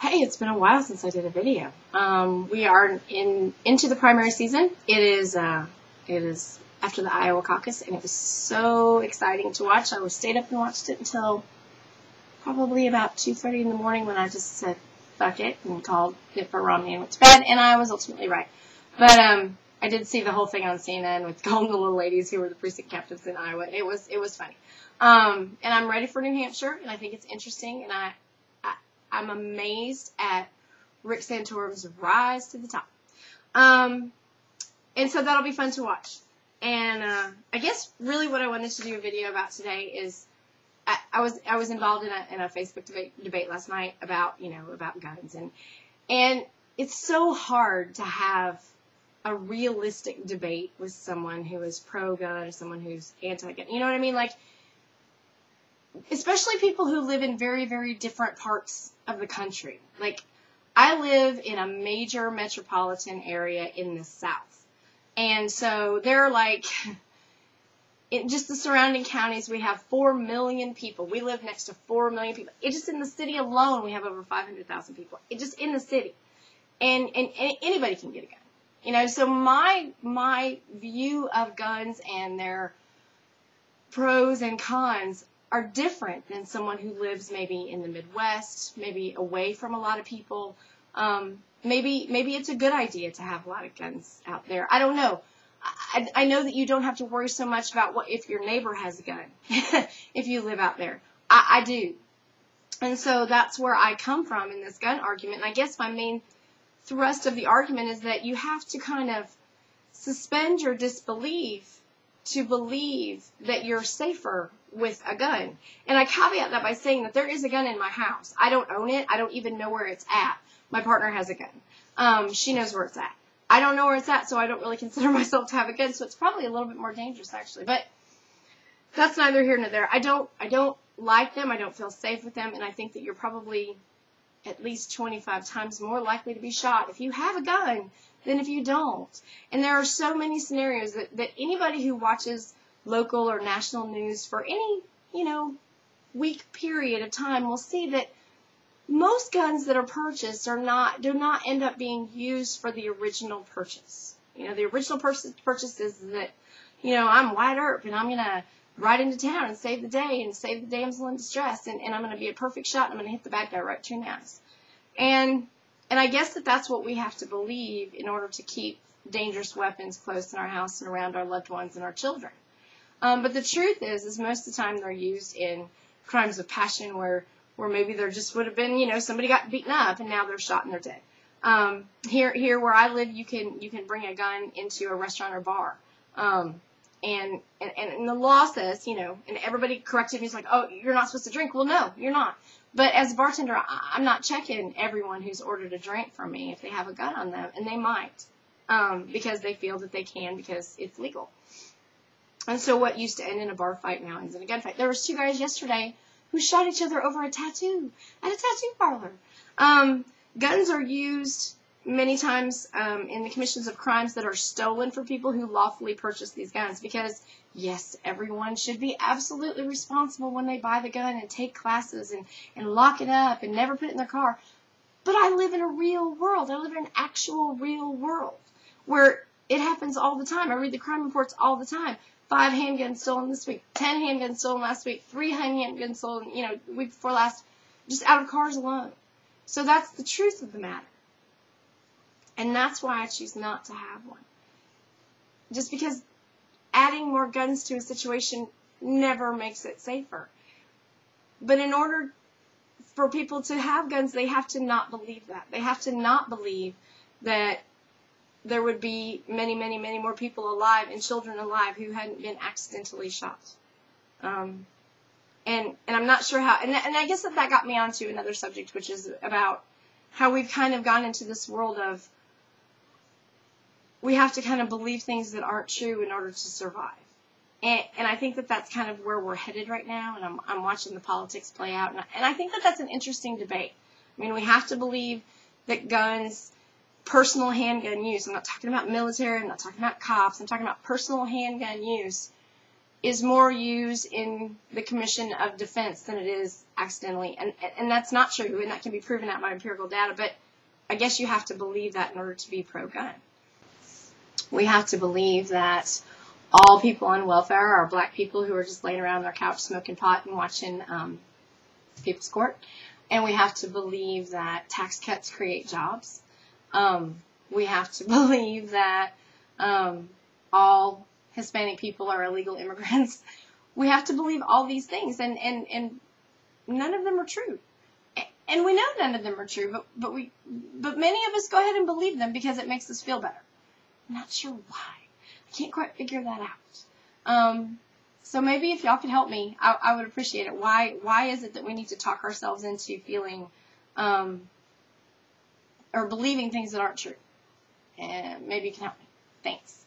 Hey, it's been a while since I did a video. We are into the primary season. It is after the Iowa caucus, and it was so exciting to watch. I stayed up and watched it until probably about 2:30 in the morning when I just said fuck it and called it for Romney and went to bed, and I was ultimately right. But I did see the whole thing on CNN with calling the little ladies who were the precinct captains in Iowa. It was funny. And I'm ready for New Hampshire, and I think it's interesting, and I'm amazed at Rick Santorum's rise to the top. And so that'll be fun to watch. And I guess really what I wanted to do a video about today is I was involved in a Facebook debate last night about guns, and it's so hard to have a realistic debate with someone who is pro-gun or someone who's anti-gun. You know what I mean? Like, especially people who live in very, very different parts of the country. Like, I live in a major metropolitan area in the South. And so there are like, in just the surrounding counties, we have 4 million people. We live next to 4 million people. It just in the city alone, we have over 500,000 people. It just in the city. And anybody can get a gun. You know, so my view of guns and their pros and cons are different than someone who lives maybe in the Midwest, maybe away from a lot of people. Maybe it's a good idea to have a lot of guns out there. I don't know. I know that you don't have to worry so much about what if your neighbor has a gun if you live out there. I do. And so that's where I come from in this gun argument. And I guess my main thrust of the argument is that you have to kind of suspend your disbelief to believe that you're safer with a gun. And I caveat that by saying that there is a gun in my house. I don't own it. I don't even know where it's at. My partner has a gun. She knows where it's at. I don't know where it's at, so I don't really consider myself to have a gun, so it's probably a little bit more dangerous, actually. But that's neither here nor there. I don't like them. I don't feel safe with them, and I think that you're probably at least 25 times more likely to be shot if you have a gun than if you don't. And there are so many scenarios that anybody who watches local or national news for any, week period of time will see that most guns that are purchased do not end up being used for the original purchase. The original purchase is that, I'm Wyatt Earp and I'm going to ride into town and save the day and save the damsel in distress, and I'm going to be a perfect shot and I'm going to hit the bad guy right between the eyes. And I guess that's what we have to believe in order to keep dangerous weapons close in our house and around our loved ones and our children. But the truth is most of the time they're used in crimes of passion where maybe there just would have been, somebody got beaten up and now they're shot and they're dead. Here where I live, you can bring a gun into a restaurant or bar. And the law says, and everybody corrected me, it's like, oh, you're not supposed to drink. Well, no, you're not. But as a bartender, I'm not checking everyone who's ordered a drink from me if they have a gun on them, and they might, because they feel that they can because it's legal. And so what used to end in a bar fight now ends in a gunfight. There was 2 guys yesterday who shot each other over a tattoo at a tattoo parlor. Guns are used many times in the commissions of crimes that are stolen for people who lawfully purchase these guns, because yes, everyone should be absolutely responsible when they buy the gun and take classes and lock it up and never put it in their car. But I live in a real world. I live in an actual real world where it happens all the time. I read the crime reports all the time. 5 handguns stolen this week, 10 handguns stolen last week, 3 handguns stolen, the week before last, just out of cars alone. So that's the truth of the matter. And that's why I choose not to have one. Just because adding more guns to a situation never makes it safer. But in order for people to have guns, they have to not believe that. They have to not believe that there would be many, many, many more people alive and children alive who hadn't been accidentally shot. And I'm not sure how, and I guess that got me onto another subject, which is about how we've kind of gone into this world of we have to kind of believe things that aren't true in order to survive. And I think that that's kind of where we're headed right now, and I'm watching the politics play out, and I think that that's an interesting debate. I mean, we have to believe that guns, personal handgun use, I'm not talking about military, I'm not talking about cops, I'm talking about personal handgun use, is more used in the commission of defense than it is accidentally. And that's not true, and that can be proven out by empirical data, but I guess you have to believe that in order to be pro-gun. We have to believe that all people on welfare are black people who are just laying around their couch smoking pot and watching People's Court. And we have to believe that tax cuts create jobs. We have to believe that all Hispanic people are illegal immigrants. We have to believe all these things, and none of them are true. And we know none of them are true, but many of us go ahead and believe them because it makes us feel better. I'm not sure why. I can't quite figure that out. So maybe if y'all could help me, I would appreciate it. Why is it that we need to talk ourselves into feeling or believing things that aren't true? And maybe you can help me. Thanks.